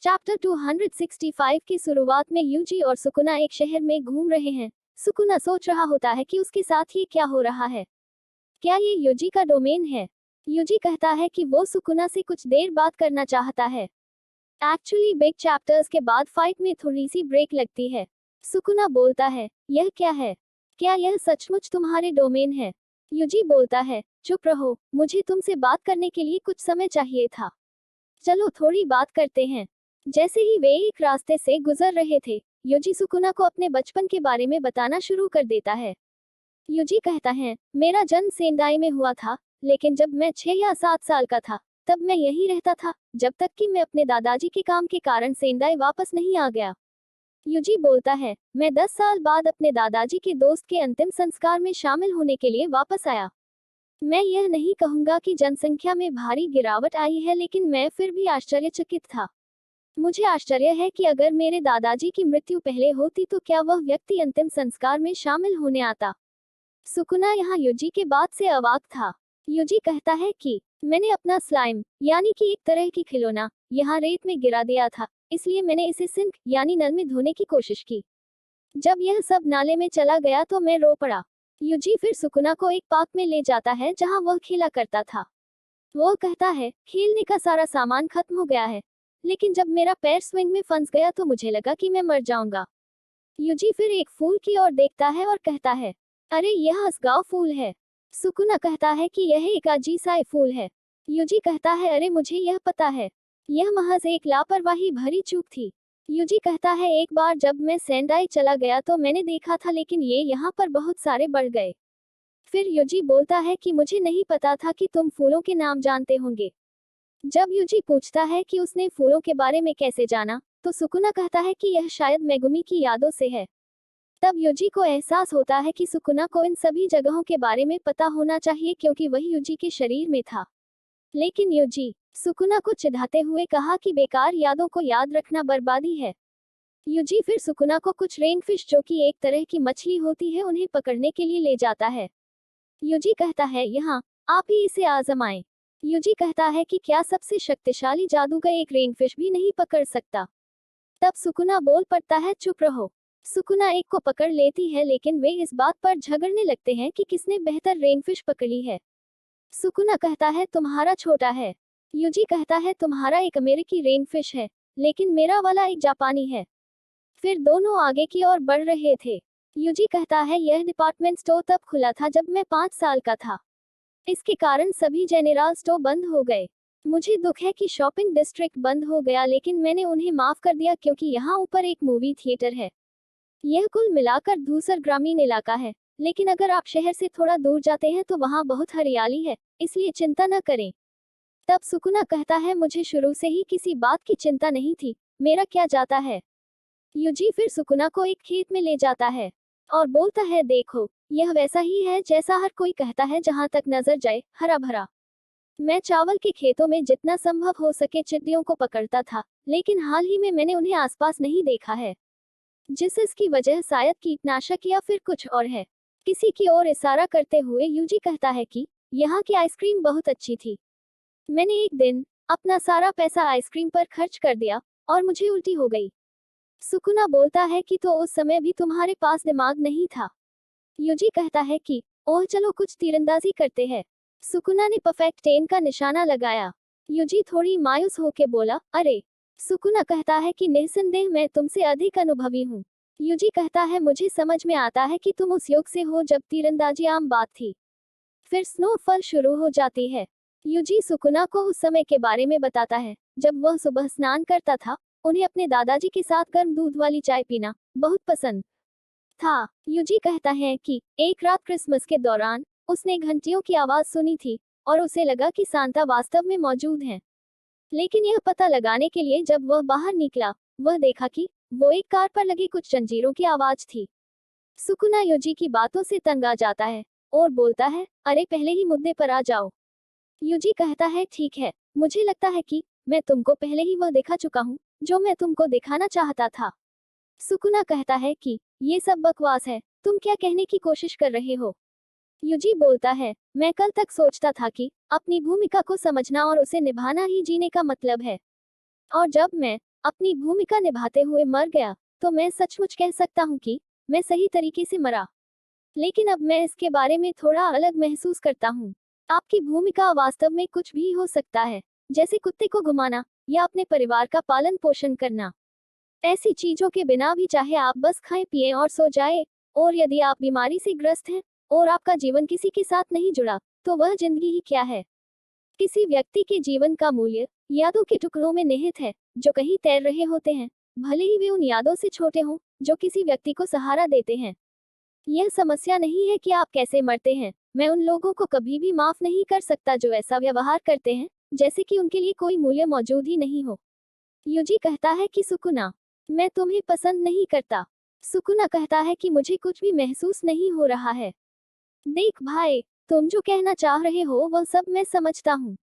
Chapter 265 की शुरुआत में यूजी और सुकुना एक शहर में घूम रहे हैं। सुकुना सोच रहा होता है कि उसके साथ ये क्या हो रहा है, क्या ये यूजी का डोमेन है। यूजी कहता है कि वो सुकुना से कुछ देर बात करना चाहता है। एक्चुअली बिग चैप्टर्स के बाद फाइट में थोड़ी सी ब्रेक लगती है। सुकुना बोलता है, यह क्या है, क्या यह सचमुच तुम्हारे डोमेन है। यूजी बोलता है, चुप रहो, मुझे तुमसे बात करने के लिए कुछ समय चाहिए था। चलो थोड़ी बात करते हैं। जैसे ही वे एक रास्ते से गुजर रहे थे, यूजी सुकुना को अपने बचपन के बारे में बताना शुरू कर देता है। यूजी कहता है, मेरा जन्म सेंडाई में हुआ था, लेकिन जब मैं 6 या 7 साल का था, तब मैं यहीं रहता था, जब तक कि मैं अपने दादाजी के काम के कारण सेंडाई वापस नहीं आ गया। यूजी बोलता है, मैं 10 साल बाद अपने दादाजी के दोस्त के अंतिम संस्कार में शामिल होने के लिए वापस आया। मैं यह नहीं कहूंगा कि जनसंख्या में भारी गिरावट आई है, लेकिन मैं फिर भी आश्चर्यचकित था। मुझे आश्चर्य है कि अगर मेरे दादाजी की मृत्यु पहले होती तो क्या वह व्यक्ति अंतिम संस्कार में शामिल होने आता। सुकुना यहाँ यूजी के बात से अवाक था। यूजी कहता है कि मैंने अपना स्लाइम, यानी कि एक तरह की खिलौना, यहाँ रेत में गिरा दिया था, इसलिए मैंने इसे सिंक यानी नल में धोने की कोशिश की। जब यह सब नाले में चला गया तो मैं रो पड़ा। यूजी फिर सुकुना को एक पार्क में ले जाता है जहाँ वह खेला करता था। वो कहता है, खेलने का सारा सामान खत्म हो गया है, लेकिन जब मेरा पैर स्विंग में फंस गया तो मुझे लगा कि मैं मर जाऊंगा। यूजी फिर एक फूल की ओर देखता है और कहता है, अरे यह असगाव फूल है। सुकुना कहता है कि यह एक अजीसाई फूल है। यूजी कहता है, अरे मुझे यह पता है, यह महज एक लापरवाही भरी चूक थी। यूजी कहता है, एक बार जब मैं सेंडाई चला गया तो मैंने देखा था, लेकिन ये यहाँ पर बहुत सारे बढ़ गए। फिर यूजी बोलता है कि मुझे नहीं पता था कि तुम फूलों के नाम जानते होंगे। जब यूजी पूछता है कि उसने फूलों के बारे में कैसे जाना, तो सुकुना कहता है कि यह शायद मेगुमी की यादों से है। तब यूजी को एहसास होता है कि सुकुना को इन सभी जगहों के बारे में पता होना चाहिए, क्योंकि वही यूजी के शरीर में था। लेकिन यूजी सुकुना को चिढ़ाते हुए कहा कि बेकार यादों को याद रखना बर्बादी है। यूजी फिर सुकुना को कुछ रेनफिश, जो कि एक तरह की मछली होती है, उन्हें पकड़ने के लिए ले जाता है। यूजी कहता है, यहाँ आप ही इसे आजमाएं। यूजी कहता है कि क्या सबसे शक्तिशाली जादूगर एक रेनफिश भी नहीं पकड़ सकता। तब सुकुना बोल पड़ता है, चुप रहो। सुकुना एक को पकड़ लेती है, लेकिन वे इस बात पर झगड़ने लगते हैं कि किसने बेहतर रेनफिश पकड़ी है। सुकुना कहता है, तुम्हारा छोटा है। यूजी कहता है, तुम्हारा एक अमेरिकी रेनफिश है, लेकिन मेरा वाला एक जापानी है। फिर दोनों आगे की ओर बढ़ रहे थे। यूजी कहता है, यह डिपार्टमेंट स्टोर तब खुला था जब मैं 5 साल का था। इसके कारण सभी जनरल स्टोर बंद हो गए। मुझे दुख है कि शॉपिंग डिस्ट्रिक्ट बंद हो गया, लेकिन मैंने उन्हें माफ कर दिया क्योंकि यहाँ ऊपर एक मूवी थिएटर है। यह कुल मिलाकर धूसर ग्रामीण इलाका है, लेकिन अगर आप शहर से थोड़ा दूर जाते हैं तो वहाँ बहुत हरियाली है, इसलिए चिंता न करें। तब सुकुना कहता है, मुझे शुरू से ही किसी बात की चिंता नहीं थी, मेरा क्या जाता है। यूजी फिर सुकुना को एक खेत में ले जाता है और बोलता है, देखो, यह वैसा ही है जैसा हर कोई कहता है, जहां तक नजर जाए हरा भरा। मैं चावल के खेतों में जितना संभव हो सके चिड़ियों को पकड़ता था, लेकिन हाल ही में मैंने उन्हें आसपास नहीं देखा है, जिसकी वजह शायद कीटनाशक या फिर कुछ और है। किसी की ओर इशारा करते हुए यूजी कहता है कि यहाँ की आइसक्रीम बहुत अच्छी थी। मैंने एक दिन अपना सारा पैसा आइसक्रीम पर खर्च कर दिया और मुझे उल्टी हो गई। सुकुना बोलता है कि तो उस समय भी तुम्हारे पास दिमाग नहीं था। यूजी कहता है कि ओह चलो कुछ तीरंदाजी करते हैं। सुकुना ने परफेक्ट 10 का निशाना लगाया। यूजी थोड़ी मायूस होकर बोला, अरे। सुकुना कहता है कि निस्संदेह मैं तुमसे अधिक अनुभवी हूँ। यूजी कहता है, मुझे समझ में आता है कि तुम उस युग से हो जब तीरंदाजी आम बात थी। फिर स्नोफॉल शुरू हो जाती है। यूजी सुकुना को उस समय के बारे में बताता है जब वह सुबह स्नान करता था। उन्हें अपने दादाजी के साथ गर्म दूध वाली चाय पीना बहुत पसंद था। यूजी कहता है कि एक रात क्रिसमस के दौरान उसने घंटियों की आवाज सुनी थी और उसे लगा कि सांता वास्तव में मौजूद हैं। लेकिन यह पता लगाने के लिए जब वह बाहर निकला, वह देखा कि वो एक कार पर लगी कुछ जंजीरों की आवाज थी। सुकुना यूजी की बातों से तंग आ जाता है और बोलता है, अरे पहले ही मुद्दे पर आ जाओ। यूजी कहता है, ठीक है, मुझे लगता है कि मैं तुमको पहले ही वह दिखा चुका हूँ जो मैं तुमको दिखाना चाहता था। सुकुना कहता है कि ये सब बकवास है, तुम क्या कहने की कोशिश कर रहे हो। यूजी बोलता है, मैं कल तक सोचता था कि अपनी भूमिका को समझना और उसे निभाना ही जीने का मतलब है। और जब मैं अपनी भूमिका निभाते हुए मर गया, तो मैं सचमुच कह सकता हूँ कि मैं सही तरीके से मरा। लेकिन अब मैं इसके बारे में थोड़ा अलग महसूस करता हूँ। आपकी भूमिका वास्तव में कुछ भी हो सकता है, जैसे कुत्ते को घुमाना या अपने परिवार का पालन पोषण करना। ऐसी चीजों के बिना भी चाहे आप बस खाएं पिएं और सो जाएं, और यदि आप बीमारी से ग्रस्त हैं और आपका जीवन किसी के साथ नहीं जुड़ा, तो वह जिंदगी ही क्या है। किसी व्यक्ति के जीवन का मूल्य यादों के टुकड़ों में निहित है, जो कहीं तैर रहे होते हैं, भले ही वे उन यादों से छोटे हों जो किसी व्यक्ति को सहारा देते हैं। यह समस्या नहीं है कि आप कैसे मरते हैं। मैं उन लोगों को कभी भी माफ नहीं कर सकता जो ऐसा व्यवहार करते हैं, जैसे कि उनके लिए कोई मूल्य मौजूद ही नहीं हो। यूजी कहता है कि सुकुना, मैं तुम्हें पसंद नहीं करता। सुकुना कहता है कि मुझे कुछ भी महसूस नहीं हो रहा है। देख भाई, तुम जो कहना चाह रहे हो वह सब मैं समझता हूँ,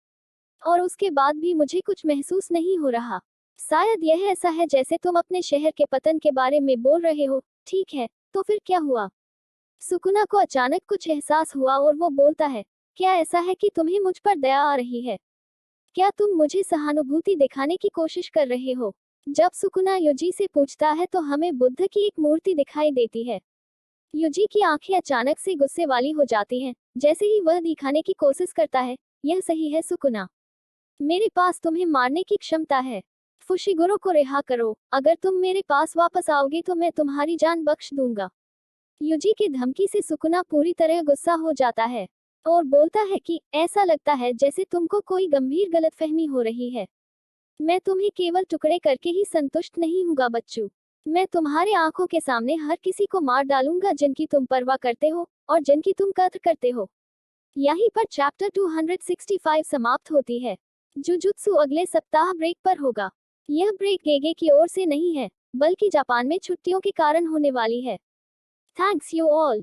और उसके बाद भी मुझे कुछ महसूस नहीं हो रहा। शायद यह ऐसा है जैसे तुम अपने शहर के पतन के बारे में बोल रहे हो। ठीक है, तो फिर क्या हुआ? सुकुना को अचानक कुछ एहसास हुआ और वो बोलता है, क्या ऐसा है कि तुम्हें मुझ पर दया आ रही है? क्या तुम मुझे सहानुभूति दिखाने की कोशिश कर रहे हो? जब सुकुना युजी से पूछता है तो हमें बुद्ध की एक मूर्ति दिखाई देती है। युजी की आंखें अचानक से गुस्से वाली हो जाती हैं, जैसे ही वह दिखाने की कोशिश करता है, यह सही है सुकुना, मेरे पास तुम्हें मारने की क्षमता है। फुशिगुरो को रिहा करो, अगर तुम मेरे पास वापस आओगे तो मैं तुम्हारी जान बख्श दूंगा। युजी की धमकी से सुकुना पूरी तरह गुस्सा हो जाता है और बोलता है कि ऐसा लगता है जैसे तुमको कोई गंभीर गलतफहमी हो रही है। मैं तुम्हें केवल टुकड़े करके ही संतुष्ट नहीं हूँगा बच्चू। मैं तुम्हारे आंखों के सामने हर किसी को मार डालूंगा जिनकी तुम परवाह करते हो और जिनकी तुम कद्र करते हो। यहीं पर चैप्टर 265 समाप्त होती है। जुजुत्सु अगले सप्ताह ब्रेक पर होगा। यह ब्रेक गेगे की ओर से नहीं है, बल्कि जापान में छुट्टियों के कारण होने वाली है। Thanks you all.